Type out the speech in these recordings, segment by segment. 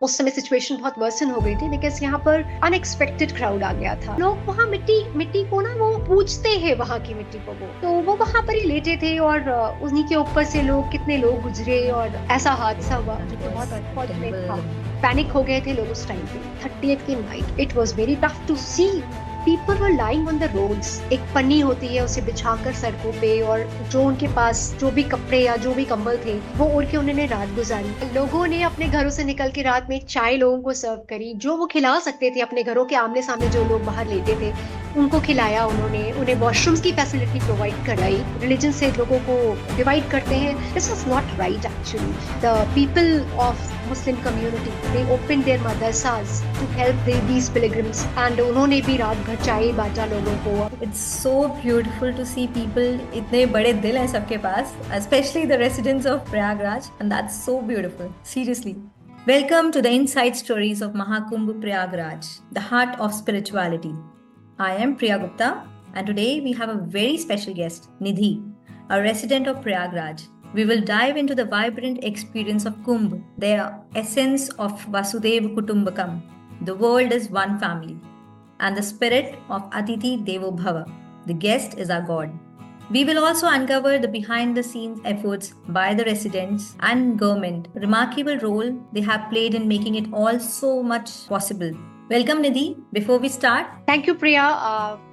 उस समय सिचुएशन बहुत वर्सन हो गई थी बिकॉज यहाँ पर अनएक्सपेक्टेड क्राउड आ गया था। लोग वहाँ मिट्टी मिट्टी को ना वो पूजते हैं, वहाँ की मिट्टी को वो वहाँ पर ही लेटे थे और उन्हीं के ऊपर से लोग कितने लोग गुजरे और ऐसा हादसा हुआ जो That कि बहुत was अनफॉर्चुनेट था। terrible. पैनिक हो गए थे लोग उस टाइम पे। 30th की night it was very tough to see. People were lying on the roads. एक पन्नी होती है उसे बिछाकर सड़कों पे, और जो उनके पास जो भी कपड़े या जो भी कंबल थे वो ओढ़ के उन्होंने रात गुजारी। लोगों ने अपने घरों से निकल के रात में चाय लोगों को सर्व करी, जो वो खिला सकते थे अपने घरों के आमने सामने जो लोग बाहर लेते थे उनको खिलाया उन्होंने। उन्हें वॉशरूम्स की फैसिलिटी प्रोवाइड कराई। रिलीजन से लोगों को डिवाइड करते हैं, this was not right actually. The people of Muslim community, they opened their madrasas to help these pilgrims, and उन्होंने भी रात भर चाय बांटा लोगों को। It's so beautiful to see people. इतने बड़े दिल हैं सबके पास, especially the residents of Prayagraj, and that's so beautiful. Seriously. Welcome to the inside stories of Mahakumbh Prayagraj, the heart of spirituality. I am Priya Gupta, and today we have a very special guest, Nidhi, a resident of Prayagraj. We will dive into the vibrant experience of Kumbh, the essence of Vasudev Kutumbakam. The world is one family, and the spirit of Atiti Devo Bhava. The guest is our God. We will also uncover the behind the scenes efforts by the residents and government, the remarkable role they have played in making it all so much possible. Welcome, Nidhi. Before we start, Thank you, Priya.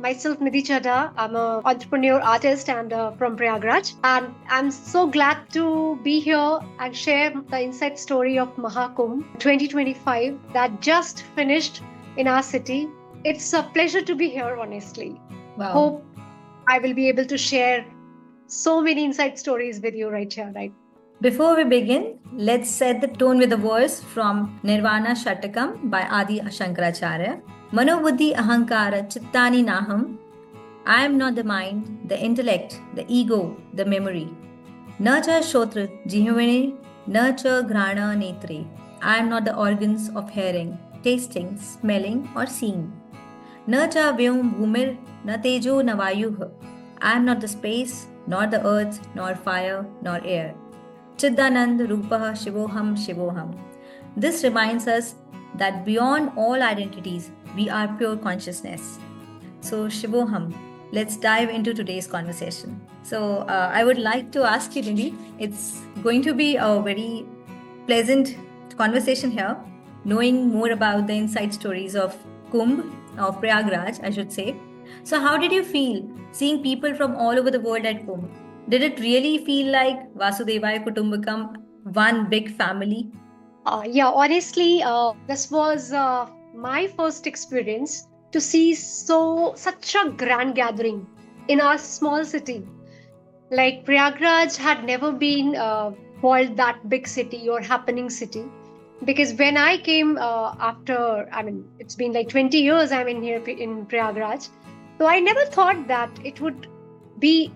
Myself, Nidhi Chadha. I'm an entrepreneur, artist, and from Prayagraj. And I'm so glad to be here and share the inside story of Mahakumbh 2025 that just finished in our city. It's a pleasure to be here, honestly. wow. Hope I will be able to share so many inside stories with you right here, right? Before we begin, let's set the tone with a verse from Nirvana Shatakam by Adi Shankaracharya. Manobuddhi ahankara chittani naham. I am not the mind, the intellect, the ego, the memory. Na cha shotra jihvane, na cha grana netre. I am not the organs of hearing, tasting, smelling, or seeing. Na cha vyom bhumir, na tejo na vayuh. I am not the space, nor the earth, nor fire, nor air. Chidanand Rupaha Shivoham Shivoham. This reminds us that beyond all identities, we are pure consciousness. So, Shivoham, let's dive into today's conversation. So, I would like to ask you, Nidhi, it's going to be a very pleasant conversation here, knowing more about the inside stories of Kumbh, of Prayagraj, I should say. So, how did you feel seeing people from all over the world at Kumbh? Did it really feel like Vasudevaya Kutumbakam, one big family? Yeah, honestly, this was my first experience to see such a grand gathering in our small city. Like Prayagraj had never been called that big city or happening city, because when I came after, I mean, it's been like 20 years I'm in here in Prayagraj, so I never thought that it would be,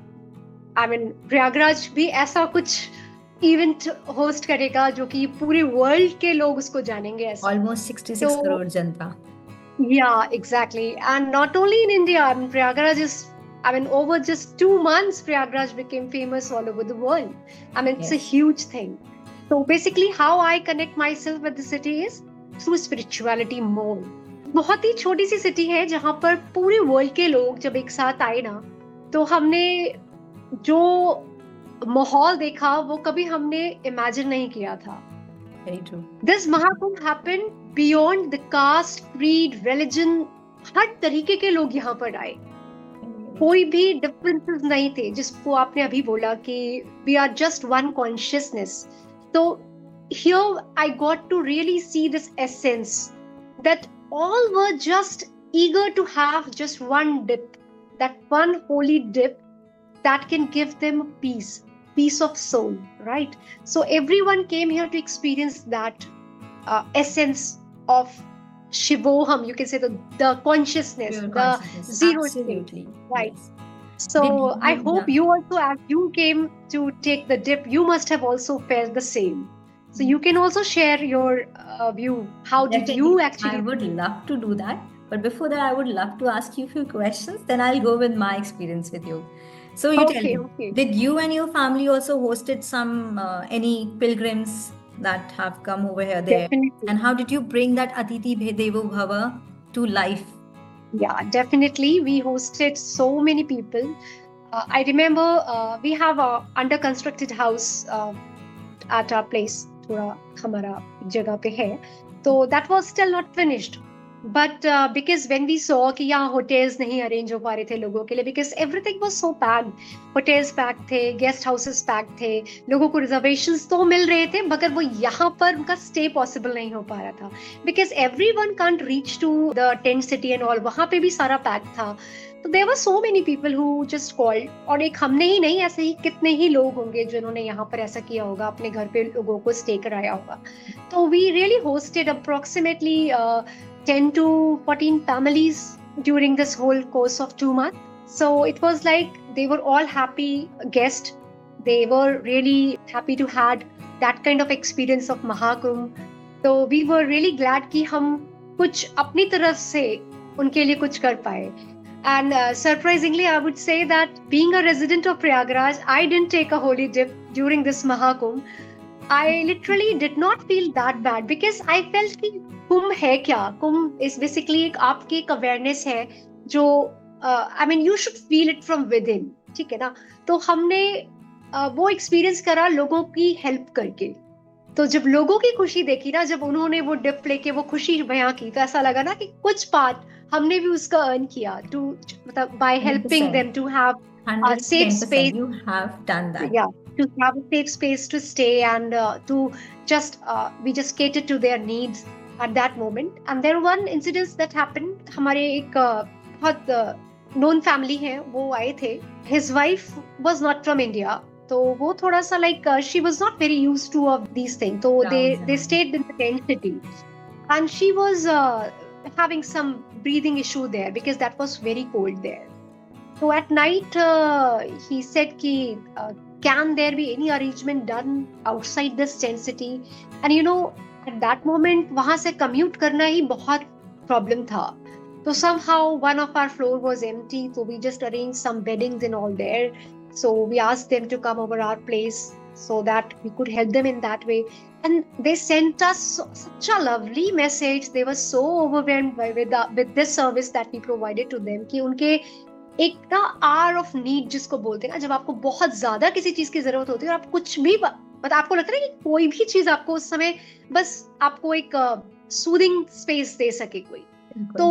I mean, Prayagraj भी ऐसा कुछ event host करेगा जो कि पूरे world के लोग उसको जानेंगे ऐसा। Almost 66 So crore janta. yeah, exactly. And not only in India, I mean, Prayagraj is, I mean, over just 2 months, Prayagraj became famous all over the world. I mean, it's a Yes. huge thing. So basically, how I connect myself with the city is through spirituality more. बहुत ही छोटी सी city है जहाँ पर पूरे world के लोग जब एक साथ आए ना, तो हमने जो माहौल देखा वो कभी हमने इमेजिन नहीं किया था। Very true. This Mahakumbh happened beyond the caste, creed, religion. हर तरीके के लोग यहाँ पर आए, कोई भी डिफरेंसेस नहीं थे, जिसको आपने अभी बोला कि we are just one consciousness. So here I got to really see this essence that all were just eager to have just one dip, that one holy dip that can give them peace of soul, right? So everyone came here to experience that essence of Shivoham, you can say the consciousness, Pure the consciousness. zero Absolutely. state, right? Yes. So Did I you- hope yeah. you also, as you came to take the dip, you must have also felt the same. So you can also share your view. How did you Definitely. actually? I would love to do that. But before that, I would love to ask you a few questions. Then I'll go with my experience with you. So you tell Okay, me, okay. did you and your family also hosted some any pilgrims that have come over here there. Definitely. And how did you bring that Atiti Devo Bhava to life? Yeah, definitely. We hosted so many people. I remember we have a under constructed house at our place. थोड़ा हमारा जगह पे है. So that was still not finished. But because when we saw कि यहाँ hotels नहीं arrange हो पा रहे थे लोगों के लिए, because everything was so packed. Hotels packed थे, guest houses packed थे, लोगों को reservations तो मिल रहे थे, मगर वो यहाँ पर उनका stay possible नहीं हो पा रहा था. Because everyone can't reach to the tent city and all. वहाँ पे भी सारा packed था. तो there were so many people who just called. और एक हमने ही नहीं, ऐसे ही कितने ही लोग होंगे जिन्होंने यहाँ पर ऐसा किया होगा, अपने घर पे लोगों को स्टे कराया होगा. तो we really hosted approximately 10 to 14 families during this whole course of 2 months. So it was like they were all happy guests. They were really happy to had that kind of experience of Mahakumbh. So we were really glad कि हम कुछ अपनी तरफ से उनके लिए कुछ कर पाए. And surprisingly, I would say that being a resident of Prayagraj, I didn't take a holy dip during this Mahakumbh. I literally did not feel that bad because I felt कि कुंभ है क्या? कुंभ is basically एक आपकी एक awareness है जो I mean you should feel it from within. ठीक है ना? तो हमने वो experience करा लोगों की help करके. तो जब लोगों की खुशी देखी ना, जब उन्होंने वो डिप लेके वो खुशी बयां की, तो ऐसा लगा ना कि कुछ पार्ट हमने भी उसका अर्न किया टू, मतलब by helping them to have a safe space. You have done that. Yeah, to have a safe space to stay and to just we just catered to their needs at that moment. And there one incident that happened. हमारे एक बहुत known family है, वो आए थे. His wife was not from India. तो वो थोड़ा सा like she was not very used to of these things. So they stayed in the tent city, and she was having some breathing issue there because that was very cold there. So at night he said कि can there be any arrangement done outside this tent city? And you know at that moment वहाँ से commute करना ही बहुत problem था. So somehow one of our floor was empty, so we just arranged some beddings and all there. So we asked them to come over our place so that we could help them in that way. And they sent us such a lovely message. They were so overwhelmed with this service that we provided to them कि उनके एक ना hour of need जिसको बोलते हैं ना, जब आपको बहुत ज्यादा किसी चीज की जरूरत होती है और आप कुछ भी मतलब आपको लगता है कि कोई भी चीज आपको उस समय बस आपको एक सूदिंग स्पेस दे सके कोई. तो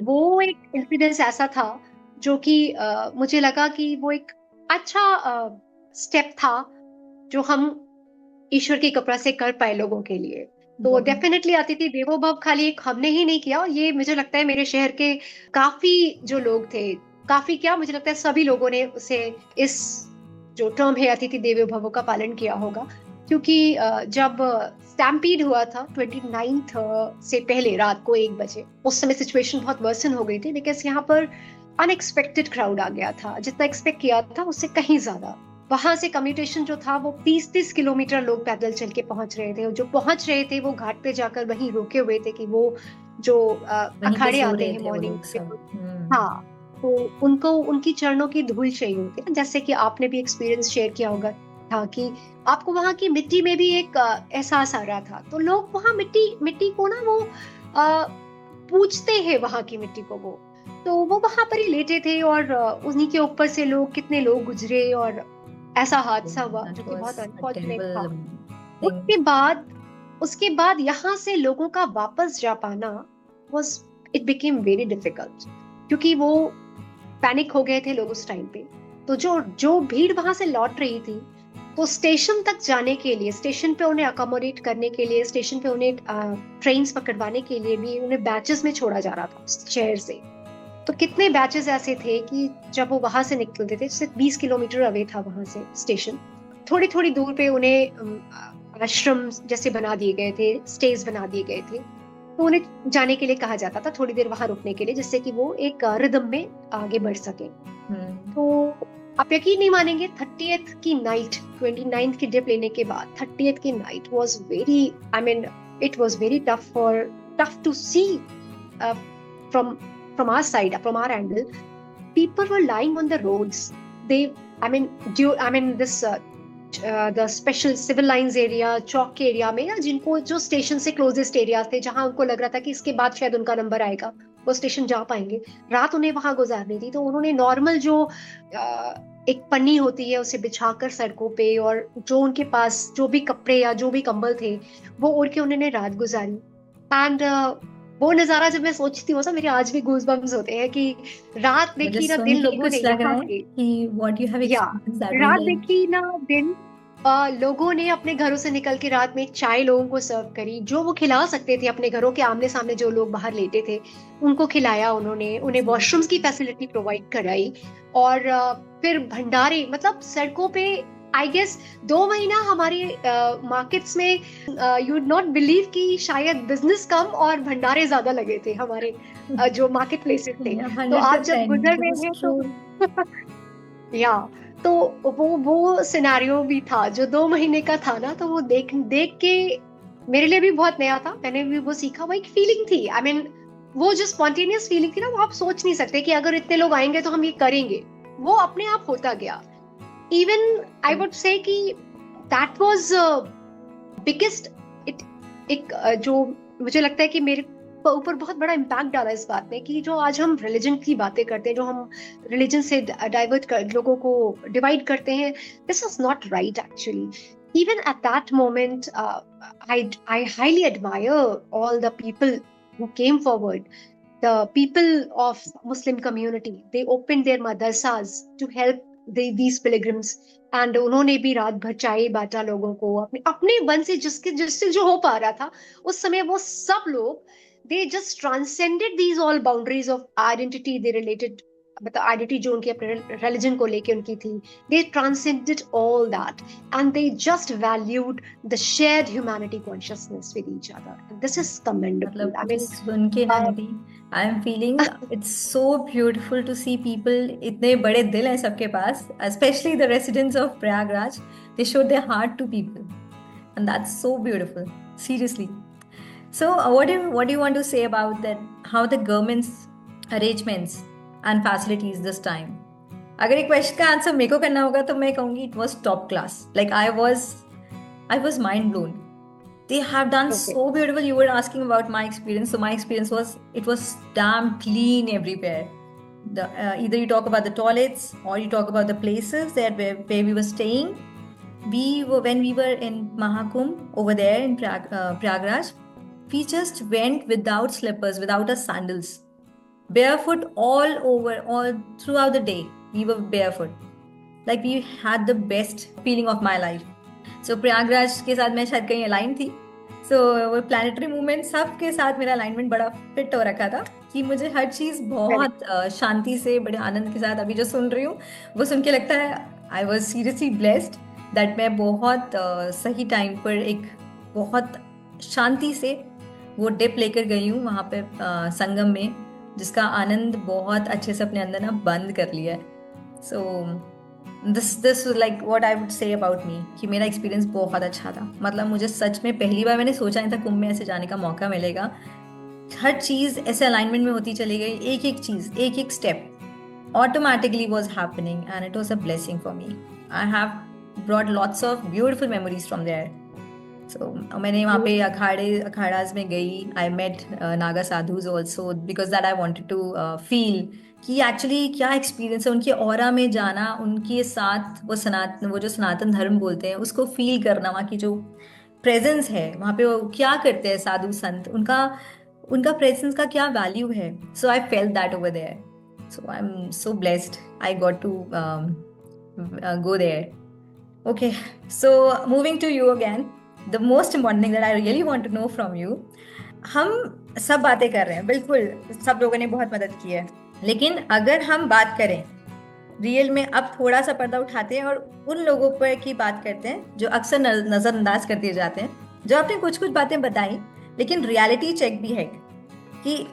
वो एक इंसिडेंस ऐसा था जो कि मुझे लगा कि वो एक अच्छा स्टेप था जो हम ईश्वर की कृपा से कर पाए लोगों के लिए. तो डेफिनेटली अतिथि देवो भव खाली एक हमने ही नहीं किया, ये मुझे लगता है मेरे शहर के काफी जो लोग थे, काफी क्या मुझे लगता है सभी लोगों ने उसे इस जो टर्म है अतिथि देवो भव का पालन किया होगा. क्योंकि जब स्टैम्पीड हुआ था 29th से पहले रात को 1 बजे, उस समय सिचुएशन बहुत वर्सन हो गई थी बिकॉज यहाँ पर अनएक्सपेक्टेड क्राउड आ गया था. जितना एक्सपेक्ट किया था उससे कहीं ज्यादा. वहां से कम्यूटेशन जो था वो 30-30 किलोमीटर लोग पैदल चल के पहुंच रहे थे. जो पहुंच रहे थे वो घाट पे जाकर वहीं रुके हुए थे कि वो जो अखाड़े आते हैं मॉर्निंग, हाँ, तो उनको उनकी चरणों की धूल चाहिए होती है. जैसे कि आपने भी एक्सपीरियंस शेयर किया होगा था कि आपको वहां की मिट्टी में भी एक एहसास आ रहा था. तो लोग वहां मिट्टी को ना वो पूछते हैं वहां की मिट्टी को. तो वो वहां पर ही लेटे थे और उन्हीं के ऊपर से लोग कितने लोग गुजरे और ऐसा हादसा हुआ जो कि बहुत अनफॉर्चुनेट था. उसके बाद यहाँ से लोगों का वापस जा पाना इट बिकेम वेरी डिफिकल्ट क्योंकि वो पैनिक हो गए थे लोग उस टाइम पे. तो जो भीड़ वहां से लौट रही थी, तो स्टेशन तक जाने के लिए, स्टेशन पे उन्हें अकोमोडेट करने के लिए, स्टेशन पे उन्हें ट्रेन्स पकड़वाने के लिए भी उन्हें बैचेस में छोड़ा जा रहा था शहर से. तो कितने बैचेस ऐसे थे कि जब वो वहां से निकलते थे, सिर्फ 20 किलोमीटर अवे था वहां से स्टेशन, थोड़ी थोड़ी दूर पे उन्हें आश्रम जैसे बना दिए गए थे, स्टेज बना दिए गए थे. तो उन्हें जाने के लिए कहा जाता था थोड़ी देर वहां रुकने के लिए, जिससे कि वो एक रिदम में आगे बढ़ सके. तो आप यकीन नहीं मानेंगे, 30th की नाइट, 29th की डिप लेने के बाद 30th की night was very, I mean it was very tough to see from our side, from our angle. People were lying on the roads. This the special Civil Lines area, चौक के area में, या जिनको जो station से closest area थे, जहां उनको लग रहा था कि इसके बाद शायद उनका नंबर आएगा, वो स्टेशन जा पाएंगे, रात उन्हें वहां गुजारनी थी, तो उन्होंने नॉर्मल जो एक पन्नी होती है उसे बिछाकर सड़कों पे, और जो उनके पास जो भी कपड़े या जो भी कंबल थे वो ओढ़ के उन्होंने रात गुजारी। एंड वो नजारा जब मैं सोचती हूँ ना, मेरे आज भी गूज बम्स होते हैं कि रात मुझे देखी ना सुन दिन के लोगों ने कुछ लग रहा यहाँ है पे, कि what you have या experienced that was रात like देखी ना दिन, लोगों ने अपने घरों से निकल के रात में चाय लोगों को सर्व करी, जो वो खिला सकते थे अपने घरों के आमने सामने जो लोग बाहर लेटे थे उनको खिलाया उन्होंने, उन्हें वॉशरूम्स की फैसिलिटी प्रोवाइड कराई। और फिर भंडारे, मतलब सड़कों पे, आई गेस 2 महीना हमारे मार्केट्स में, यू वुड नॉट बिलीव कि शायद बिजनेस कम और भंडारे ज्यादा लगे थे हमारे जो मार्केट प्लेसेस थे। yeah, तो आप जब 100%. गुजर That रहे is हैं true. तो या, तो वो सिनेरियो भी था जो 2 महीने का था ना, तो वो देख देख के मेरे लिए भी बहुत नया था, मैंने भी वो सीखा, वो एक फीलिंग थी, आई मीन वो जो स्पॉन्टेनियस फीलिंग थी ना, वो आप सोच नहीं सकते कि अगर इतने लोग आएंगे तो हम ये करेंगे, वो अपने आप होता गया। इवन आई वुड से कि दैट वाज बिगेस्ट, इट एक जो मुझे लगता है कि मेरे ऊपर बहुत बड़ा इम्पैक्ट डाला इस बात ने, कि जो आज हम रिलीजन की बातें करते हैं, जो हम रिलीजन से डाइवर्ट कर लोगों को डिवाइड करते हैं, this was not right actually. even at that moment, I highly admire all the people who came forward, the people of Muslim community. They opened their madrasas to help these pilgrims, and उन्होंने भी रात भर चाय बांटा लोगों को, अपने अपने मन से, जिसके जिससे जो हो पा रहा था उस समय, वो सब लोग, they just transcended these all boundaries of identity they related, मतलब आइडेंटिटी जो उनकी अपने रिलीजन को लेके उनकी थी, they transcended all that, and they just valued the shared humanity consciousness with each other. This is commendable. मतलब I मुझे mean, सुन के ना दीदी, I am feeling it's so beautiful to see people, इतने बड़े दिल हैं सबके पास, specially the residents of Prayagraj, they show their heart to people and that's so beautiful, seriously. So what do you want to say about that, how the government's arrangements and facilities this time? अगर एक question का answer मेरे को करना होगा तो मैं कहूंगी it was top class. Like I was mind blown. They have done okay. so beautiful. You were asking about my experience. So my experience was, it was damn clean everywhere. Either you talk about the toilets or you talk about the places where we were staying. When we were in Mahakumbh over there in Prayagraj, we just went without slippers, without our sandals, barefoot all over, all throughout the day. We were barefoot. Like we had the best feeling of my life. So Prayagraj के साथ मैं शायद कहीं align थी. So वो planetary movement सब के साथ मेरा अलाइनमेंट बड़ा फिट हो रखा था कि मुझे हर चीज़ बहुत शांति से, बड़े आनंद के साथ, अभी जो सुन रही हूँ वो सुन के लगता है I was seriously blessed that मैं बहुत सही टाइम पर एक बहुत शांति से वो डिप लेकर गई हूँ वहाँ पे संगम में, जिसका आनंद बहुत अच्छे से अपने अंदर ना बंद कर लिया है. So this like what I would say about me, कि मेरा एक्सपीरियंस बहुत अच्छा था. मतलब मुझे सच में पहली बार, मैंने सोचा नहीं था कुंभ में ऐसे जाने का मौका मिलेगा. हर चीज़ ऐसे अलाइनमेंट में होती चली गई, एक एक चीज़, एक एक step automatically was happening and it was a blessing for me. I have brought lots of beautiful memories from there. So मैंने वहाँ पे अखाड़ाज में गई. I met Naga sadhus also because that I wanted to feel कि एक्चुअली क्या experience है उनके ऑरा में जाना, उनके साथ वो जो सनातन धर्म बोलते हैं उसको फील करना, वहाँ की जो प्रेजेंस है वहाँ पे, वो क्या करते हैं साधु संत, उनका प्रेजेंस का क्या वैल्यू है. So I felt that over there. So I am so blessed I got to go there. Okay, so moving to you again. The most important thing that I really want to know from you, हम सब बातें कर रहे हैं, बिल्कुल सब लोगों ने बहुत मदद की है, लेकिन अगर हम बात करें रियल में, अब थोड़ा सा पर्दा उठाते हैं और उन लोगों पर की बात करते हैं जो अक्सर नज़रअंदाज कर दिए जाते हैं, जो आपने कुछ कुछ बातें बताई, लेकिन रियलिटी चेक भी है कि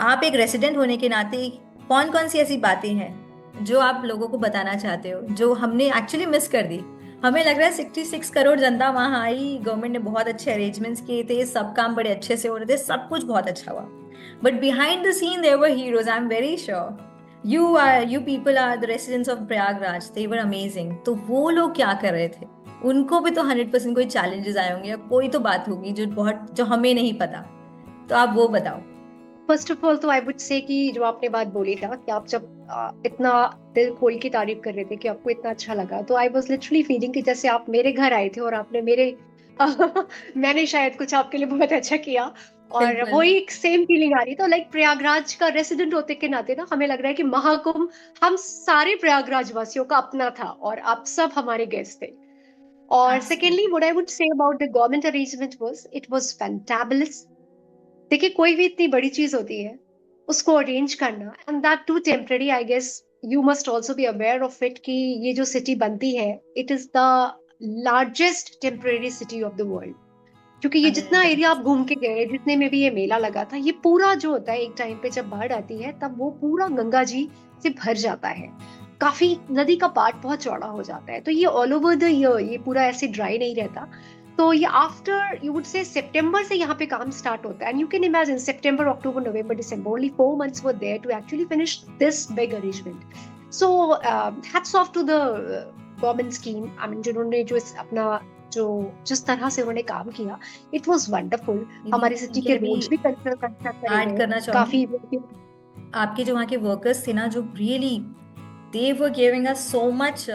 आप एक रेसिडेंट होने के नाते कौन कौन सी ऐसी बातें हैं जो आप लोगों को बताना चाहते हो, जो हमने एक्चुअली मिस कर दी. हमें लग रहा है 66 करोड़ जनता वहाँ आई, गवर्नमेंट ने बहुत अच्छे अरेंजमेंट्स किए थे, सब काम बड़े अच्छे से हो रहे थे, सब कुछ बहुत अच्छा हुआ. But behind the scene there were heroes. I am very sure you people are the residents of Prayagraj, they were amazing. तो वो लोग क्या कर रहे थे, उनको भी तो 100% कोई चैलेंजेस आए होंगे या कोई तो बात होगी जो हमें नहीं पता। तो आप वो बताओ। फर्स्ट ऑफ ऑल तो आई वुड से कि जो आपने बात बोली था कि आप जब इतना दिल खोल के तारीफ कर रहे थे कि आपको इतना अच्छा लगा, तो आई वॉज लिटरली फीलिंग कि जैसे आप मेरे घर आए थे और आपने मेरे मैंने शायद कुछ आपके लिए बहुत अच्छा किया, और बिल्कुल। वही एक सेम फीलिंग आ रही। तो लाइक प्रयागराज का रेसिडेंट होते के नाते ना हमें लग रहा है कि महाकुंभ हम सारे प्रयागराज वासियों का अपना था और आप सब हमारे गेस्ट थे। और secondly absolutely. What I would say about the government arrangement was it was fantabulous. देखिए कोई भी इतनी बड़ी चीज होती है, उसको अरेंज करना, and that too temporary, I guess you must also be aware of it कि ये जो सिटी बनती है, it is the largest temporary city of the world. क्योंकि ये जितना एरिया आप घूम के गए, जितने में भी ये मेला लगा था, ये पूरा जो होता है एक टाइम पे जब बाढ़ आती है तब वो पूरा गंगा जी से भर जाता है। काफी नदी का पार्ट बहुत चौड़ा हो जाता है, तो ये ऑल ओवर द ईयर ये पूरा ऐसे ड्राई नहीं रहता। तो ये आफ्टर यू वुड से सितंबर से यहाँ पे काम स्टार्ट होता है, and you can imagine September October November December, only 4 months were there to actually finish this big arrangement. So hats off to the government scheme, I mean जिन्होंने जो अपना जो जिस तरह से उन्होंने काम किया, इट वाज वंडरफुल। हमारी सिटी के रोड्स भी कंस्ट्रक्ट करे ऐड गए करना चाहूंगी काफी। आपके जो वहाँ के वर्कर्स थे ना, जो really they were giving us so much,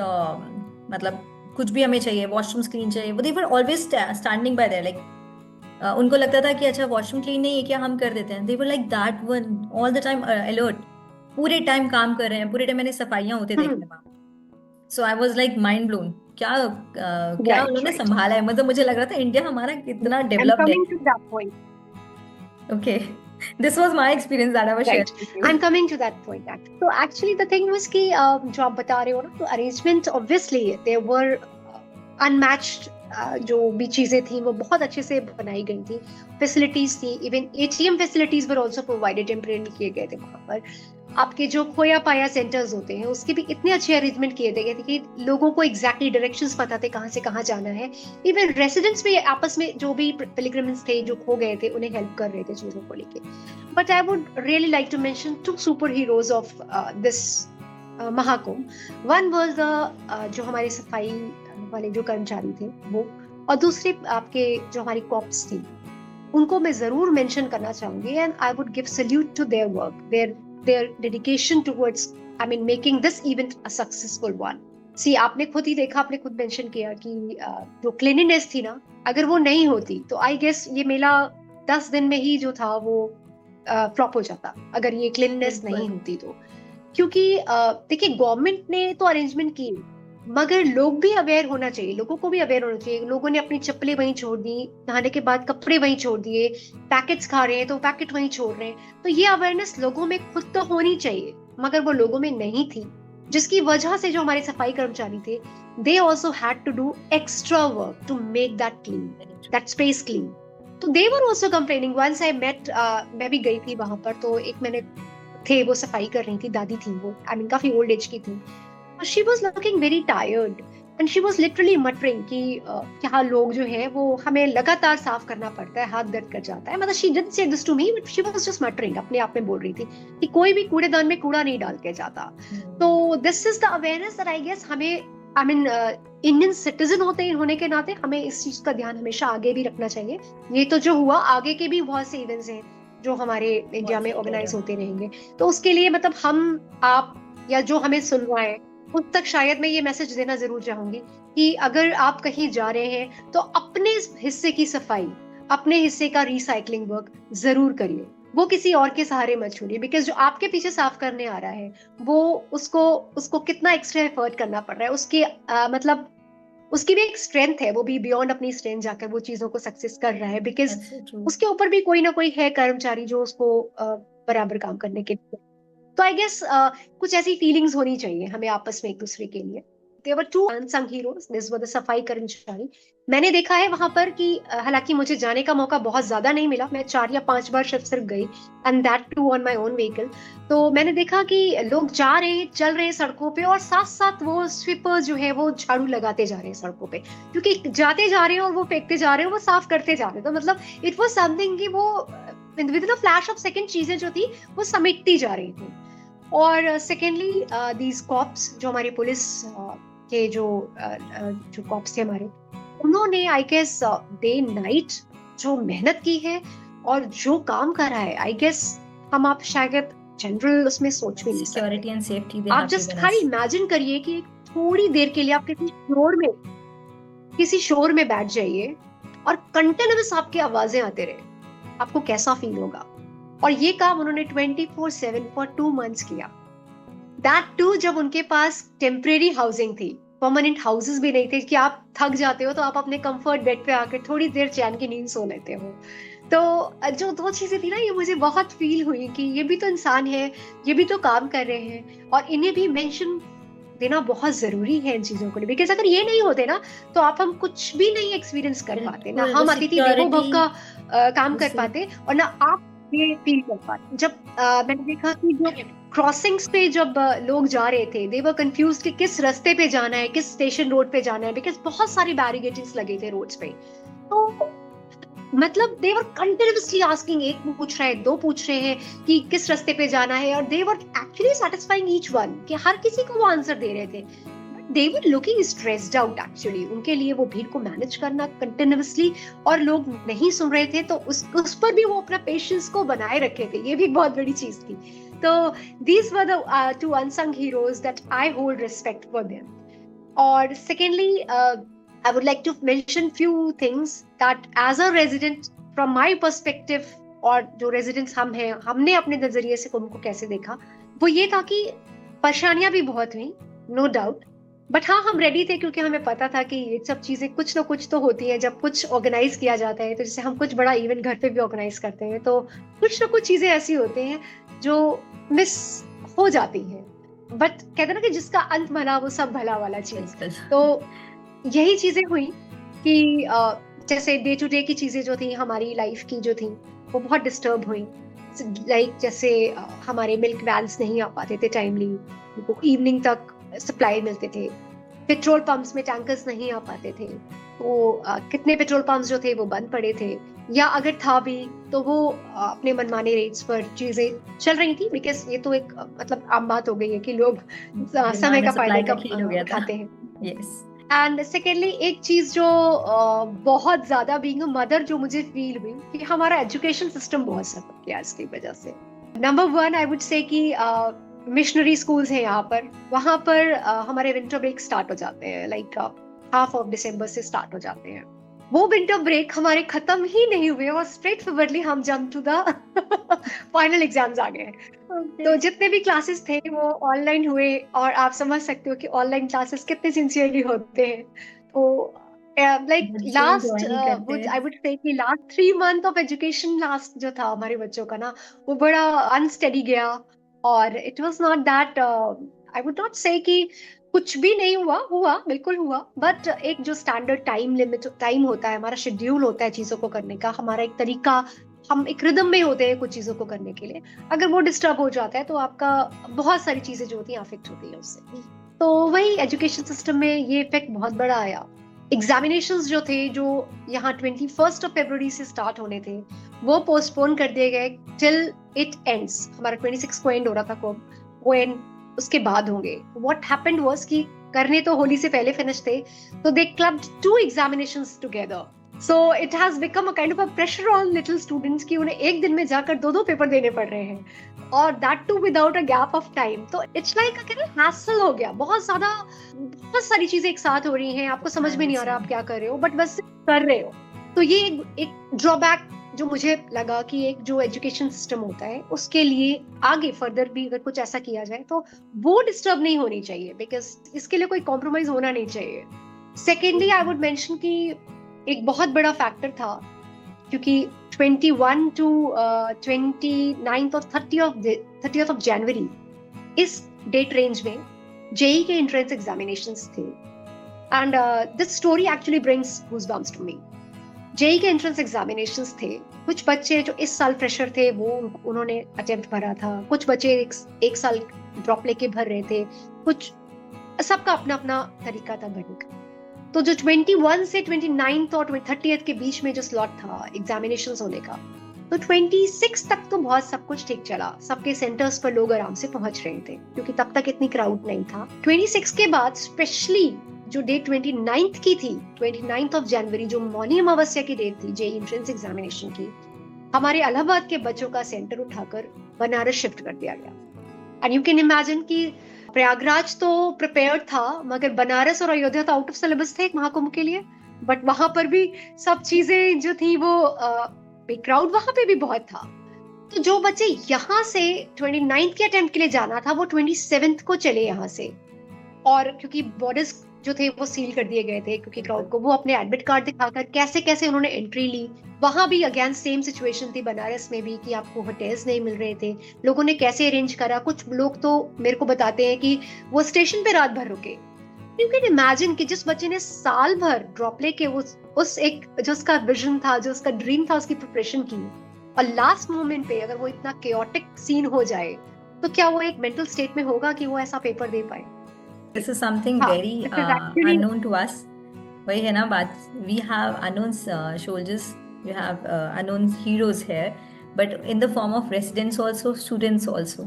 मतलब कुछ भी हमें चाहिए, वॉशरूम क्लीन चाहिए, वो they were always standing by there, like उनको लगता था कि अच्छा वॉशरूम क्लीन नहीं है क्या, हम कर देते हैं। They were like that one all the time alert, पूरे टाइम काम कर रहे हैं, पूरे टाइम मैंने सफाइयां होते देखे वहाँ। So I was like mind blown, क्या क्या राइट उन्होंने राइट। संभाला है, मतलब मुझे लग रहा था इंडिया हमारा कितना आई एम डेवलप्ड है। Coming to that point. Okay, this was my experience that I was right, sharing with I you. Am coming to that point. तो एक्चुअली द थिंग वाज कि जो आप बता रहे हो ना, तो arrangement obviously there were unmatched. जो भी चीजें थी वो बहुत अच्छे से बनाई गई थी, फैसिलिटीज थी, even ATM facilities were also provided, temporary किए गए थे वहां पर। आपके जो खोया पाया सेंटर्स होते हैं उसके भी इतने अच्छे अरेंजमेंट किए गए थे कि लोगों को एग्जैक्टली डायरेक्शंस पता थे कहाँ से कहाँ जाना है। इवन रेसिडेंट्स भी आपस में जो भी पिलग्रिम्स थे जो खो गए थे उन्हें हेल्प कर रहे थे चीजों को लेके। But I would really like to mention two super heroes of this Mahakumbh. One was the जो हमारे सफाई वाले जो कर्मचारी थे वो, और दूसरे आपके जो हमारी कॉप्स थी, उनको मैं जरूर मेंशन करना चाहूंगी, and I would give salute to their work, their dedication towards I mean making this event a successful one. See आपने खुद ही देखा, आपने खुद मेंशन किया कि जो क्लीनिनेस थी ना, अगर वो नहीं होती तो आई गेस ये मेला 10 दिन में ही जो था वो फ्लॉप हो जाता, अगर ये क्लीननेस नहीं होती तो। क्योंकि देखिए गवर्नमेंट ने तो अरेंजमेंट की, मगर लोग भी अवेयर होना चाहिए, लोगों को भी अवेयर होना चाहिए। लोगों ने अपनी चप्पलें वहीं छोड़ दी, नहाने के बाद कपड़े वहीं छोड़ दिए, पैकेट्स खा रहे हैं तो पैकेट वहीं छोड़ रहे हैं। तो ये अवेयरनेस लोगों में खुद तो होनी चाहिए, मगर वो लोगों में नहीं थी, जिसकी वजह से जो हमारे सफाई कर्मचारी थे, they also had to do extra work to make that clean, that space clean. तो they were also complaining. Once I met, मैं भी गई थी वहां पर, तो एक मैंने थे वो सफाई कर रही थी, दादी थी वो, आई मीन काफी ओल्ड एज की थी। She was looking very tired and she was literally muttering कि क्या लोग जो है वो हमें लगातार साफ करना पड़ता है, हाथ दर्द कर जाता है। मतलब she didn't say this to me, but she was just muttering, अपने आप में बोल रही थी कि कोई भी कूड़ेदान में कूड़ा नहीं डाल के जाता। तो this is the awareness that I guess हमें, आई मीन इंडियन सिटीजन होने के नाते हमें इस चीज का ध्यान हमेशा आगे भी रखना चाहिए। ये तो जो हुआ, आगे के भी बहुत से इवेंट्स हैं जो हमारे इंडिया में ऑर्गेनाइज होते रहेंगे। तो उसके लिए मतलब हम, आप या जो हमें सुन रहा है, उस तक शायद मैं ये मैसेज देना जरूर चाहूंगी कि अगर आप कहीं जा रहे हैं तो अपने हिस्से की सफाई, अपने हिस्से का रिसाइकलिंग वर्क जरूर करिए। वो किसी और के सहारे मत छोड़िए, बिकॉज जो आपके पीछे साफ करने आ रहा है वो उसको कितना एक्स्ट्रा एफर्ट करना पड़ रहा है, उसके मतलब उसकी भी एक स्ट्रेंथ है, वो भी बियॉन्ड अपनी स्ट्रेंथ जाकर वो चीजों को सक्सेस कर रहा है, बिकॉज उसके ऊपर भी कोई ना कोई है कर्मचारी जो उसको बराबर काम करने के लिए। तो आई गेस कुछ ऐसी फीलिंग्स होनी चाहिए हमें आपस में एक दूसरे के लिए। There were two unsung heroes, this were the सफाई कर्मचारी। मैंने देखा है वहां पर कि हालांकि मुझे जाने का मौका बहुत ज्यादा नहीं मिला, मैं 4 या 5 बार सिर्फ गई, and that too on my own vehicle. तो मैंने देखा कि लोग जा रहे हैं, चल रहे हैं सड़कों पे, और साथ साथ वो स्वीपर्स जो है वो झाड़ू लगाते जा रहे हैं सड़कों पे, क्योंकि जाते जा रहे हैं और वो फेंकते जा रहे हैं, वो साफ करते जा रहे हैं। तो मतलब इट वाज समथिंग कि वो with in a flash of second चीजें जो थी वो समेटती जा रही थी। और सेकेंडली दीज कॉप्स, जो हमारी पुलिस के जो कॉप्स थे हमारे, उन्होंने आई गेस डे नाइट जो मेहनत की है और जो काम करा है, आई गेस हम आप शायद जनरल उसमें सोच भी नहीं सकते। सिक्योरिटी एंड सेफ्टी आप जस्ट खाली इमेजिन करिए कि थोड़ी देर के लिए आप किसी शोर में बैठ जाइए और कंटिन्यूअस आपकी आवाजें आते रहे, आपको कैसा फील होगा। और ये काम उन्होंने 24/7 फॉर 2 months किया, दैट टू जब उनके पास टेम्परेरी हाउसिंग थी, परमानेंट हाउसेस भी नहीं थे कि आप थक जाते हो तो आप अपने कंफर्ट बेड पे आकर थोड़ी देर चैन की नींद सो लेते हो। तो जो 2 चीजें थी ना, ये मुझे बहुत फील हुई कि ये भी तो इंसान है, ये भी तो काम कर रहे हैं और इन्हें भी मेंशन देना बहुत जरूरी है इन चीजों को, बिकॉज अगर ये नहीं होते ना तो आप हम कुछ भी नहीं एक्सपीरियंस कर पाते, ना हम अतिथि देवो भव का काम कर पाते और ना आप ये फील कर पाते। जब मैंने देखा कि जो क्रॉसिंग्स पे जब लोग जा रहे थे, दे वर कंफ्यूज्ड कि किस रास्ते पे जाना है, किस स्टेशन रोड पे जाना है, बिकॉज बहुत सारी बैरिकेड्स लगे थे रोड्स पे। तो मतलब दे वर कंटिन्यूअसली आस्किंग, एक पूछ रहे हैं, 2 पूछ रहे हैं कि किस रास्ते पे जाना है, और they were actually satisfying each one कि हर किसी को वो आंसर दे रहे थे। They were looking stressed out actually, उनके लिए वो भीड़ को मैनेज करना कंटिन्यूअसली, और लोग नहीं सुन रहे थे तो उस पर भी वो अपना पेशेंस को बनाए रखे थे, ये भी बहुत बड़ी चीज थी। तो these were the 2 unsung heroes that I hold respect for them. और secondly, I would like to mention few things that as a resident from my perspective, और जो residents हम हैं, हमने अपने नजरिए से उनको कैसे देखा, वो ये था कि परेशानियां भी बहुत हुई, no doubt, बट हाँ हम रेडी थे क्योंकि हमें पता था कि ये सब चीजें कुछ ना कुछ तो होती है। जब कुछ ऑर्गेनाइज किया जाता है, तो जैसे हम कुछ बड़ा इवेंट घर पे भी ऑर्गेनाइज करते हैं, तो कुछ ना कुछ चीजें ऐसी होती हैं जो मिस हो जाती है, बट कहते हैं ना कि जिसका अंत भला वो सब भला वाला चीज। तो यही चीजें हुई कि जैसे डे टू डे की चीजें जो थी हमारी लाइफ की जो थी वो बहुत डिस्टर्ब हुई। लाइक जैसे हमारे मिल्क वैन्स नहीं आ पाते थे टाइमली, इवनिंग तक सप्लाई मिलते थे, पेट्रोल पंप्स में टैंकर्स नहीं आ पाते थे, तो कितने पेट्रोल पंप्स जो थे वो बंद पड़े थे, या अगर था भी तो वो अपने मनमाने रेट्स पर चीजें चल रही थी, बिकॉज ये तो एक मतलब आम बात हो गई है कि लोग समय का फायदा उठाते हैं। yes. एंड सेकेंडली एक चीज जो बहुत ज्यादा बीइंग अ मदर जो मुझे फील हुई कि हमारा एजुकेशन सिस्टम बहुत सफर किया इसकी वजह से। नंबर 1 आई वुड से कि मिशनरी स्कूल्स हैं यहाँ पर, वहां पर हमारे विंटर ब्रेक स्टार्ट हो जाते हैं, लाइक हाफ ऑफ दिसंबर से स्टार्ट हो जाते हैं। वो विंटर ब्रेक हमारे खत्म ही नहीं हुए और स्ट्रेट फॉरवर्डली हम jump to the final exams आ गए। तो जितने भी क्लासेस थे वो ऑनलाइन हुए, और आप समझ सकते हो कि ऑनलाइन क्लासेस कितने सिंसियरली होते हैं। तो like last I would say कि last 3 months of education last जो था हमारे बच्चों का ना, वो बड़ा अनस्टेडी गया, और it was not that, I would not से कि कुछ भी नहीं हुआ बिल्कुल हुआ, बट एक जो स्टैंडर्ड टाइम लिमिट टाइम होता है, हमारा शेड्यूल होता है चीजों को करने का, हमारा एक तरीका, हम एक रिदम में होते हैं कुछ चीजों को करने के लिए, अगर वो डिस्टर्ब हो जाता है तो आपका बहुत सारी चीजें जो होती हैं अफेक्ट होती है उससे। तो वही एजुकेशन सिस्टम में ये इफेक्ट बहुत बड़ा आया। एग्जामिनेशंस जो थे, जो यहाँ 21 फरवरी से स्टार्ट होने थे, वो पोस्टपोन कर दिए गए टिल इट एंड्स। हमारा 26 को एंड हो रहा था, वो एंड उसके बाद होंगे। व्हाट हैपेंड वाज कि करने तो होली से पहले फिनिश थे, तो they clubbed 2 examinations together, so it has become a kind of a pressure on little students कि उन्हें एक दिन में जाकर 2 पेपर देने पड़ रहे हैं, और that too without a gap of time. तो इट्स लाइक अ हैसल हो गया, बहुत सारी चीजें एक साथ हो रही हैं, आपको समझ में नहीं आ रहा आप क्या कर रहे हो, बट बस कर रहे हो। तो ये एक ड्रॉबैक जो मुझे लगा कि एक जो एजुकेशन सिस्टम होता है उसके लिए आगे फर्दर भी अगर कुछ ऐसा किया जाए तो वो डिस्टर्ब नहीं होनी चाहिए, बिकॉज इसके लिए कोई कॉम्प्रोमाइज होना नहीं चाहिए। सेकेंडली आई वुड मेंशन कि एक बहुत बड़ा फैक्टर था, क्योंकि 21 to 29 और 30th ऑफ जनवरी इस डेट रेंज में जेई के एंट्रेंस एग्जामिनेशंस थे, and this story actually brings goosebumps to me. JEE के एंट्रेंस एग्जामिनेशंस थे, कुछ बच्चे जो इस साल फ्रेशर थे वो उन्होंने अटेम्प्ट भरा था, कुछ बच्चे एक साल ड्रॉप लेके भर रहे थे, कुछ सबका अपना अपना तरीका था भरने का। तो जो 21 से 29 और 30th के बीच में जो स्लॉट था एग्जामिनेशंस होने का, तो 26 तक तो बहुत सब कुछ ठीक चला, सबके सेंटर्स पर लोग आराम से पहुंच रहे थे क्योंकि तब तक इतनी क्राउड नहीं था। 26 के बाद स्पेशली जो डेट 29 की थी, 29 ऑफ जनवरी, जो मौनी अमावस्या की डेट थी जेईई एंट्रेंस एग्जामिनेशन की, हमारे इलाहाबाद के बच्चों का सेंटर उठाकर बनारस शिफ्ट कर दिया गया। एंड यू कैन इमेजिन कि प्रयागराज तो प्रिपेयर्ड था, मगर बनारस और अयोध्या तो आउट ऑफ सिलेबस थे महाकुंभ के लिए। बट वहां पर भी सब चीजें जो थी वो क्राउड वहां पे भी बहुत था। तो जो बच्चे यहाँ से 29 के अटेम्प्ट के लिए जाना था वो 27 को चले यहाँ से, और क्योंकि बॉर्डर्स जो थे वो सील कर दिए गए थे क्योंकि क्राउड को, वो अपने एडमिट कार्ड दिखाकर कैसे कैसे उन्होंने एंट्री ली। वहां भी अगेन सेम सिचुएशन थी बनारस में भी कि आपको होटल्स नहीं मिल रहे थे, लोगों ने कैसे अरेंज करा। कुछ लोग तो मेरे को बताते हैं कि वो स्टेशन पे रात भर रुके। यू कैन इमेजिन कि जिस बच्चे ने साल भर ड्रॉप लेके उस एक जो उसका विजन था, जो उसका ड्रीम था, उसकी प्रिपरेशन की, और लास्ट मोमेंट पे अगर वो इतना केओटिक सीन हो जाए तो क्या वो एक मेंटल स्टेट में होगा कि वो ऐसा पेपर दे पाए। This is something very unknown to us. वही है ना बात, we have unknown soldiers, you have unknown heroes here, but in the form of residents also, students also.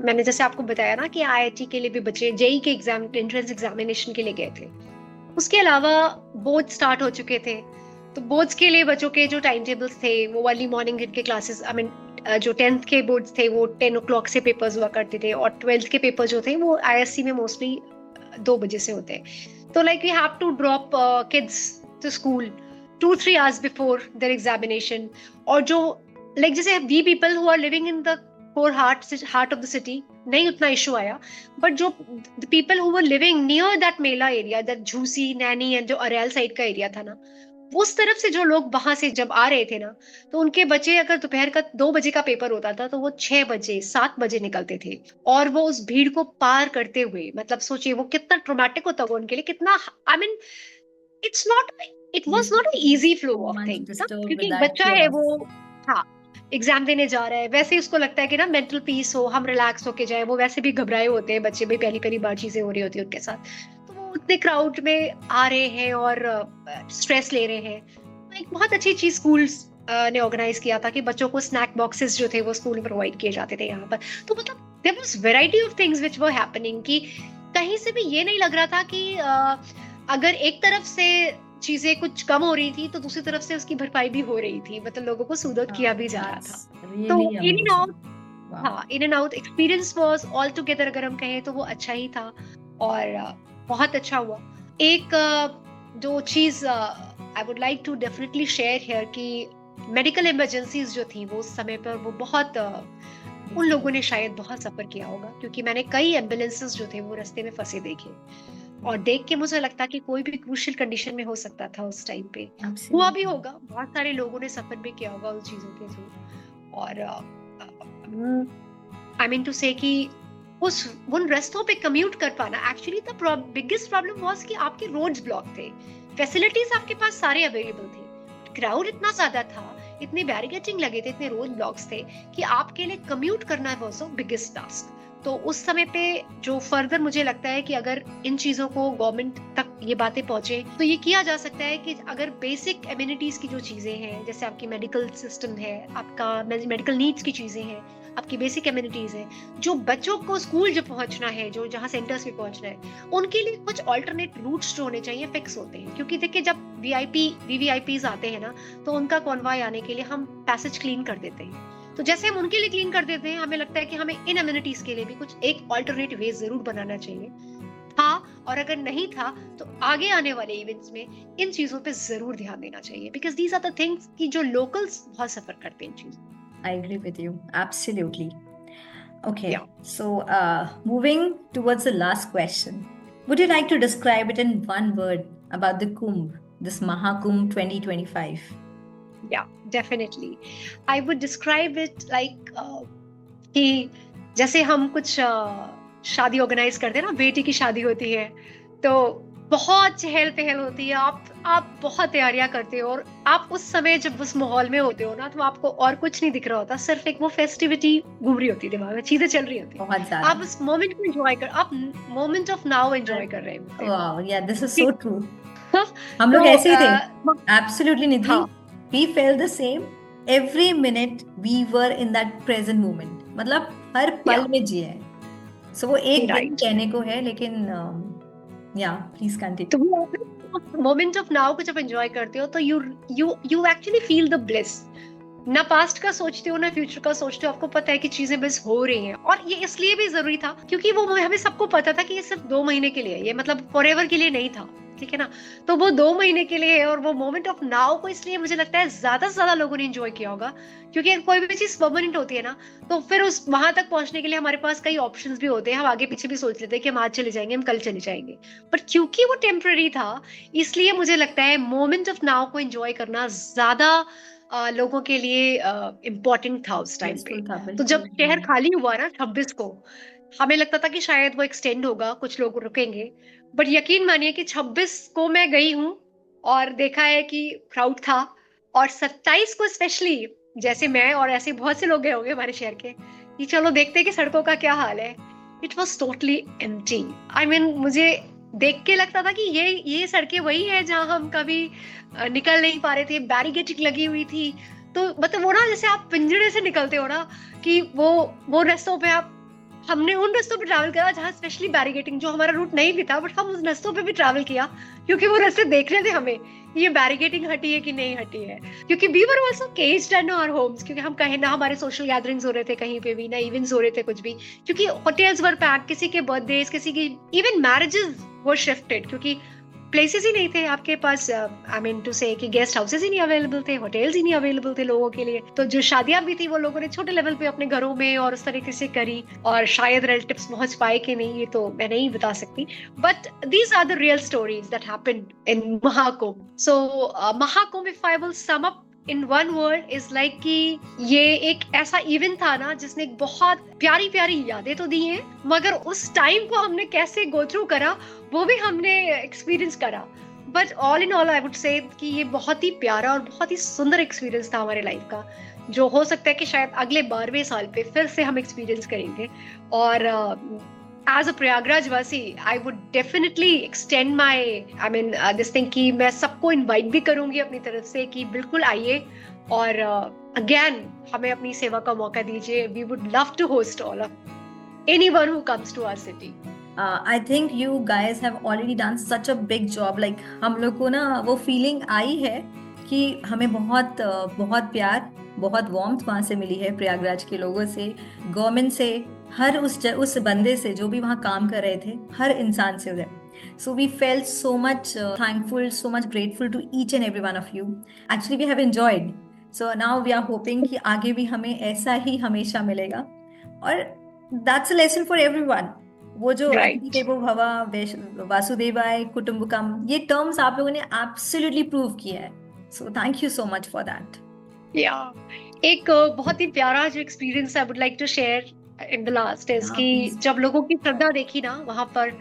मैंने जैसे आपको बताया ना कि आईआईटी के लिए भी बच्चे जेईई के एग्जाम एंट्रेंस एग्जामिनेशन के लिए गए थे। उसके अलावा बोर्ड स्टार्ट हो चुके थे, तो बोर्ड्स के लिए बच्चों के जो टाइम टेबल्स थे वो अर्ली मॉर्निंग के क्लासेस, आई मीन जो 10th के बोर्ड्स थे वो 10 o'clock से पेपर्स हुआ करते थे, और 12th के पेपर जो थे वो आईएससी में मोस्टली 2 बजे से होते हैं। तो like we have to drop kids to school 2-3 hours before their examination. और जो लाइक जैसे we people who are living in the core heart of the city नहीं उतना इशू आया, बट जो the people who were living near that mela area, that Jhusi, Naini and जो Arail side का area था ना, उस तरफ से जो लोग वहां से जब आ रहे थे ना, तो उनके बच्चे अगर दोपहर का 2 बजे का पेपर होता था तो वो 6 बजे 7 बजे निकलते थे, और वो उस भीड़ को पार करते हुए, मतलब सोचिए वो कितना ट्रॉमेटिक होता होगा उनके लिए, कितना, आई mean it was not an easy flow of things, क्योंकि बच्चा है वो, हाँ, एग्जाम देने जा रहा है, वैसे ही उसको लगता है कि ना मेंटल पीस हो, हम रिलैक्स होके जाए। वो वैसे भी घबराए होते हैं बच्चे भी, पहली पहली बार चीजें हो रही होती है उनके साथ, तो वो उतने क्राउड में आ रहे हैं और स्ट्रेस ले रहे हैं। तो एक बहुत अच्छी चीज स्कूल्स ने ऑर्गेनाइज किया था कि बच्चों को स्नैक बॉक्सेस जो थे वो स्कूल में प्रोवाइड किए जाते थे यहाँ पर। तो मतलब there was variety of things which were happening, कि कहीं से भी ये नहीं लग रहा था कि अगर एक तरफ से चीजें कुछ कम हो रही थी तो दूसरी तरफ से उसकी भरपाई भी हो रही थी, मतलब लोगों को सूद आउट किया भी जा रहा था। तो इन एंड आउट, हाँ, in and out experience was all together, अगर हम कहें तो वो अच्छा ही था और बहुत अच्छा हुआ। एक जो चीज I would like to definitely share here कि मेडिकल इमरजेंसीज जो थी वो उस समय पर वो बहुत उन लोगों ने शायद बहुत सफर किया होगा, क्योंकि मैंने कई एम्बुलेंसेस जो थे वो रास्ते में फंसे देखे, और देख के मुझे लगता कि कोई भी क्रूशियल कंडीशन में हो सकता था उस टाइम पे। हुआ भी होगा, बहुत सारे लोगों ने सफर भी किया होगा उस चीजों के थ्रू। और आई मीन टू से कि उन रास्तों पे कम्यूट कर पाना, actually the biggest problem was कि आपके रोड्स ब्लॉक थे, फैसिलिटीज आपके पास सारे अवेलेबल थे, क्राउड इतना ज्यादा था, इतने बैरिकेडिंग लगे थे, इतने रोड ब्लॉक्स थे कि आपके लिए कम्यूट करना वाज द बिगेस्ट टास्क। तो उस समय पे जो फर्दर मुझे लगता है कि अगर इन चीजों को गवर्नमेंट तक ये बातें पहुंचे तो ये किया जा सकता है कि अगर बेसिक एम्यूनिटीज की जो चीजें हैं, जैसे आपकी मेडिकल सिस्टम है, आपका मेडिकल नीड्स की चीजें हैं, आपकी बेसिक एम्यूनिटीज है, जो बच्चों को स्कूल जो पहुंचना है, जो जहाँ सेंटर्स पे पहुंचना है, उनके लिए कुछ ऑल्टरनेट रूट्स जो होने चाहिए फिक्स होते हैं। क्योंकि देखिए जब वीवीआईपीज आते हैं ना, तो उनका कॉन्वॉय आने के लिए हम पैसेज क्लीन कर देते हैं। तो जैसे हम उनके लिए क्लीन कर देते हैं, हमें लगता है कि हमें इन एम्यूनिटीज के लिए भी कुछ एक ऑल्टरनेट वे जरूर बनाना चाहिए था, और अगर नहीं था तो आगे आने वाले इवेंट्स में इन चीजों पे जरूर ध्यान देना चाहिए, because these are the things कि जो लोकल्स बहुत सफर करते हैं इन चीजों। I agree with you, absolutely. Okay, yeah. So moving towards the last question, would you like to describe it in one word about the Kumbh, this Mahakumbh 2025? Yeah, definitely. I would describe it like कि जैसे हम कुछ शादी organise करते हैं ना, बेटी की शादी होती है तो बहुत चहल पहल होती है, आप बहुत तैयारियां करते हो, और आप उस समय जब उस माहौल में होते हो ना, तो आपको और कुछ नहीं दिख रहा होता, सिर्फ एक वो फेस्टिविटी घूम रही होती है दिमाग में, चीजें चल रही होती है, आप उस मोमेंट को एंजॉय कर, आप मोमेंट ऑफ नाउ एंजॉय कर रहे हो। वाओ, या दिस इज सो ट्रू। हम लोग ऐसे ही थे, absolutely Nidhi, we felt the same, every minute we were in that present moment. मतलब हर या पल में जिए हैं. So वो एक दिन राइट। कहने को है, लेकिन yeah, please तो continue. मोमेंट ऑफ नाउ को जब एंजॉय करते हो तो you you you actually feel the bliss. ना पास्ट का सोचते हो ना फ्यूचर का सोचते हो, आपको पता है कि चीजें बस हो रही हैं। और ये इसलिए भी जरूरी था क्योंकि वो हमें सबको पता था कि ये सिर्फ 2 महीने के लिए है, ये मतलब फॉरएवर के लिए नहीं था। ठीक है ना। तो वो 2 महीने के लिए है, और वो मोमेंट ऑफ नाउ को इसलिए मुझे लगता है ज्यादा से ज्यादा लोगों ने एंजॉय किया होगा, क्योंकि कोई भी चीज परमानेंट होती है ना, तो फिर उस वहां तक पहुंचने के लिए हमारे पास कई ऑप्शंस भी होते हैं। हम आगे पीछे भी सोच लेते हैं कि हम आज चले जाएंगे, हम कल चले जाएंगे। बट क्योंकि वो टेम्पररी था, इसलिए मुझे लगता है मोमेंट ऑफ नाउ को एंजॉय करना ज्यादा लोगों के लिए इम्पोर्टेंट था उस टाइम पे। Blissful था तो बिल्कुल. जब शहर खाली हुआ ना 26 को, हमें लगता था कि शायद वो एक्सटेंड होगा, कुछ लोग रुकेंगे। बट यकीन मानिए कि 26 को मैं गई हूँ और देखा है कि क्राउड था। और 27 को स्पेशली, जैसे मैं और ऐसे बहुत से लोग गए होंगे हमारे शहर के, कि चलो देखते हैं कि सड़कों का क्या हाल है। It was totally empty. I mean मुझे देख के लगता था कि ये सड़कें वही है जहां हम कभी निकल नहीं पा रहे थे, बैरिकेडिंग लगी हुई थी। तो मतलब वो ना, जैसे आप पिंजरे से निकलते हो ना, कि वो रास्तों पे आप, हमने उन रास्तों पे ट्रैवल करा जहाँ स्पेशली बैरिकेडिंग, जो हमारा रूट नहीं भी था, बट हम उस रास्तों पे भी ट्रैवल किया, क्योंकि वो रास्ते देखने थे हमें ये बैरिकेडिंग हटी है कि नहीं हटी है। क्योंकि we were also caged in our homes, क्योंकि हम कहीं ना, हमारे सोशल गैदरिंग्स हो रहे थे कहीं पे भी ना, इवेंट्स हो रहे थे कुछ भी, क्योंकि होटल्स वर पैक्ड, किसी के बर्थडे, किसी की इवन मैरिजेस वर शिफ्टेड, क्योंकि प्लेसेस ही नहीं थे आपके पास। आई मीन टू से कि गेस्ट हाउसेस ही नहीं अवेलेबल थे, होटल्स ही नहीं अवेलेबल थे लोगों के लिए। तो जो शादियां भी थी वो लोगों ने छोटे लेवल पे अपने घरों में और उस तरीके से करी, और शायद रिलेटिव्स पहुंच पाए कि नहीं ये तो मैं नहीं बता सकती। But these are the real stories that happened in Mahakumbh. So Mahakumbh, if I will sum up in one word, is like कि ये एक ऐसा इवेंट था ना जिसने बहुत प्यारी प्यारी यादें तो दी हैं, मगर उस टाइम को हमने कैसे गो थ्रू करा वो भी हमने एक्सपीरियंस करा। But all in all I would say कि ये बहुत ही प्यारा और बहुत ही सुंदर एक्सपीरियंस था हमारे लाइफ का, जो हो सकता है कि शायद अगले 12वें साल पे फिर से हम एक्सपीरियंस करेंगे। और एज अ प्रयागराज वासी, I would definitely extend my, I mean this thing, कि मैं सबको इनवाइट भी करूंगी अपनी तरफ से कि बिल्कुल आइए, और अगेन हमें अपनी सेवा का मौका दीजिए। We would love to host all of anyone who comes to our city. I think you guys have already done such a big job. Like हम लोग को ना वो फीलिंग आई है कि हमें बहुत बहुत प्यार, बहुत वार्मथ वहाँ से मिली है, प्रयागराज के लोगों से, गवर्नमेंट से, हर उस बंदे से जो भी वहाँ काम कर रहे थे, हर इंसान से उधर. So we felt so much thankful, so much grateful to each and every one of you. Actually, we have enjoyed. So now we are hoping कि आगे भी हमें ऐसा ही हमेशा मिलेगा. और that's a lesson for everyone. वो जो अतिथि राइट। देवो भव, वासुदेवाय कुटुंबकम, ये टर्म्स आप लोगों ने एब्सोल्युटली प्रूव किया है. So thank you so much for that. या एक बहुत ही प्यारा जो experience I would like to share in the last is हाँ कि प्लीज. जब लोगों की श्रद्धा देखी ना वहां पर,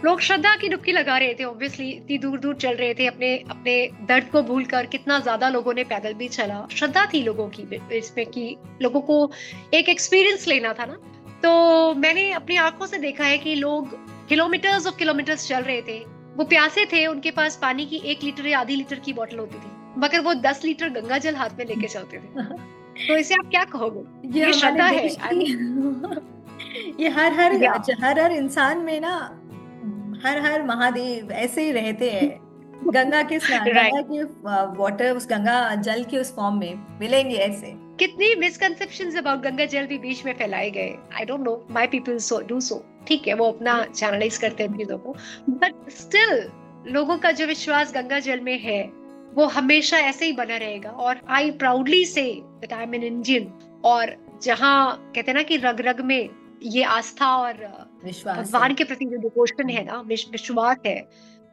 लोग श्रद्धा की डुबकी लगा रहे थे। ऑब्वियसली इतनी दूर दूर चल रहे थे, अपने अपने दर्द को भूलकर, कितना ज्यादा लोगों ने पैदल भी चला, श्रद्धा थी लोगों की इसमें कि लोगों को एक एक्सपीरियंस लेना था ना। तो मैंने अपनी आंखों से देखा है कि लोग किलोमीटर्स और किलोमीटर्स चल रहे थे, वो प्यासे थे, उनके पास पानी की 1 लीटर या आधी लीटर की बोतल होती थी, मगर वो 10 लीटर गंगा जल हाथ में लेके चलते थे। तो इसे आप क्या कहोगे? ये ये हमारे श्रद्धा है। देश आई मीन, की ये हर हर या हर हर इंसान में ना, हर हर महादेव ऐसे ही रहते हैं. गंगा के स्नान, गंगा राइट। के वाटर, उस गंगा जल के उस फॉर्म में मिलेंगे ऐसे. कितनी मिसकंसेप्शंस अबाउट गंगा जल भी बीच में फैलाए गए। I don't know, my people so do so, ठीक है, वो अपना चैनलाइज करते हैं चीजों को, बट स्टिल लोगों का जो विश्वास गंगा जल में है वो हमेशा ऐसे ही बना रहेगा। और आई proudly say that I am an Indian. और जहाँ कहते हैं ना कि रग रग में ये आस्था और विश्वास है. भगवान के प्रति जो डिवोशन है ना, विश्वास है,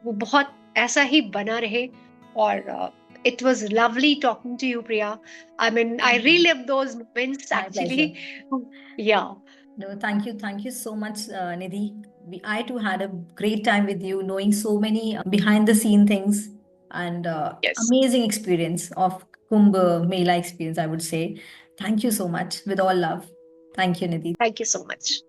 वो बहुत ऐसा ही बना रहे। और it was lovely talking to you, Priya. I mean, I relived those moments My actually. pleasure. Yeah. No, thank you so much, Nidhi. I too had a great time with you, knowing so many behind the scene things, and Yes. amazing experience of Kumbh Mela experience, I would say. Thank you so much, with all love. Thank you, Nidhi. Thank you so much.